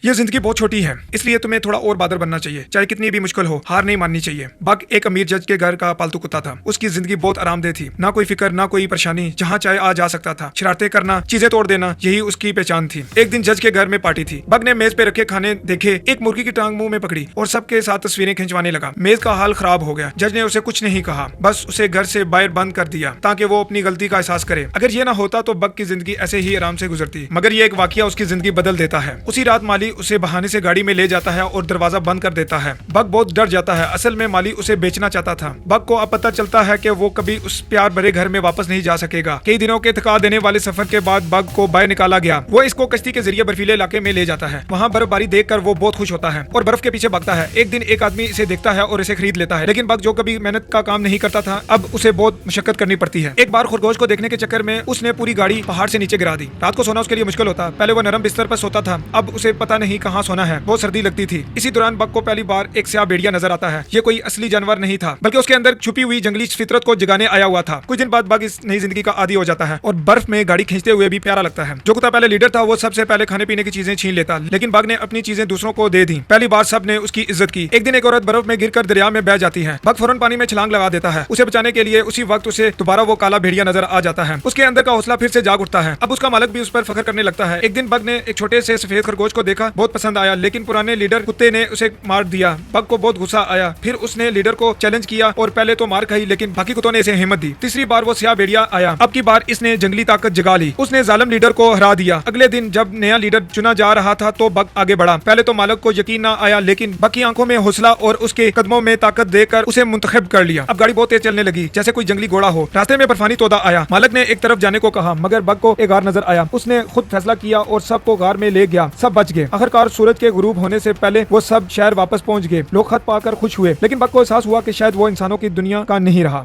ये जिंदगी बहुत छोटी है, इसलिए तुम्हें थोड़ा और बहादुर बनना चाहिए। चाहे कितनी भी मुश्किल हो, हार नहीं माननी चाहिए। बग एक अमीर जज के घर का पालतू कुत्ता था। उसकी जिंदगी बहुत आरामदेह थी, ना कोई फिक्र ना कोई परेशानी, जहाँ चाहे आ जा सकता था। शरारतें करना, चीजें तोड़ देना, यही उसकी पहचान थी। एक दिन जज के घर में पार्टी थी। बग ने मेज पे रखे खाने देखे, एक मुर्गी की टांग मुंह में पकड़ी और सबके साथ तस्वीरें खिंचवाने लगा। मेज का हाल खराब हो गया। जज ने उसे कुछ नहीं कहा, बस उसे घर से बाहर बंद कर दिया ताकि वो अपनी गलती का एहसास करे। अगर ये ना होता तो बग की जिंदगी ऐसे ही आराम से गुजरती, मगर ये एक वाकया उसकी जिंदगी बदल देता है। उसी रात माली उसे बहाने से गाड़ी में ले जाता है और दरवाजा बंद कर देता है। बग बहुत डर जाता है। असल में माली उसे बेचना चाहता था। बग को अब पता चलता है कि वो कभी उस प्यार भरे घर में वापस नहीं जा सकेगा। कई दिनों के थका देने वाले सफर के बाद बग को बाहर निकाला गया। वो इसको कश्ती के जरिए बर्फीले इलाके में ले जाता है। वहाँ बर्फबारी देखकर वो बहुत खुश होता है और बर्फ के पीछे भागता है। एक दिन एक आदमी इसे देखता है और इसे खरीद लेता है, लेकिन बग जो कभी मेहनत का काम नहीं करता था, अब उसे बहुत मुशक्कत करनी पड़ती है। एक बार खरगोश को देखने के चक्कर में उसने पूरी गाड़ी पहाड़ से नीचे गिरा दी। रात को सोना उसके लिए मुश्किल होता। पहले वो नरम बिस्तर पर सोता था, अब उसे पता नहीं कहाँ सोना है। बहुत सर्दी लगती थी। इसी दौरान बग को पहली बार एक स्याह भेड़िया नजर आता है। ये कोई असली जानवर नहीं था, बल्कि उसके अंदर छुपी हुई जंगली फितरत को जगाने आया हुआ था। कुछ दिन बाद बग इस नई जिंदगी का आदी हो जाता है और बर्फ में गाड़ी खींचते हुए भी प्यारा लगता है। जो कुत्ता पहले लीडर था, वो सबसे पहले खाने पीने की चीजें छीन लेता, लेकिन बग ने अपनी चीजें दूसरों को दे दी। पहली बार सब ने उसकी इज्जत की। एक दिन एक औरत बर्फ में गिरकर दरिया में बह जाती है। बग फौरन पानी में छलांग लगा देता है। उसे बचाने के लिए उसी वक्त उसे दोबारा वो काला भेड़िया नजर आ जाता है। उसके अंदर का हौसला फिर से जाग उठता है। अब उसका मालिक भी उस पर फख्र करने लगता है। एक दिन बग ने एक छोटे से सफेद खरगोश को देखा, बहुत पसंद आया, लेकिन पुराने लीडर कुत्ते ने उसे मार दिया। बग को बहुत गुस्सा आया। फिर उसने लीडर को चैलेंज किया और पहले तो मार खाई, लेकिन बाकी कुत्तों ने इसे हिम्मत दी। तीसरी बार वो स्याह भेड़िया आया। अब की बार इसने जंगली ताकत जगा ली। उसने जालिम लीडर को हरा दिया। अगले दिन जब नया लीडर चुना जा रहा था तो बग आगे बढ़ा। पहले तो मालिक को यकीन ना आया, लेकिन बग की आंखों में हौसला और उसके कदमों में ताकत देकर उसे मुंतखब कर लिया। अब गाड़ी बहुत तेज चलने लगी, जैसे कोई जंगली घोड़ा हो। रास्ते में बर्फानी तोता आया। मालिक ने एक तरफ जाने को कहा, मगर बग को एक गार नजर आया। उसने खुद फैसला किया और सबको गार में ले गया। सब बच गए। आखिरकार सूरज के गुरूब होने से पहले वो सब शहर वापस पहुंच गए। लोग खत पाकर खुश हुए, लेकिन बग को एहसास हुआ कि शायद वो इंसानों की दुनिया का नहीं रहा।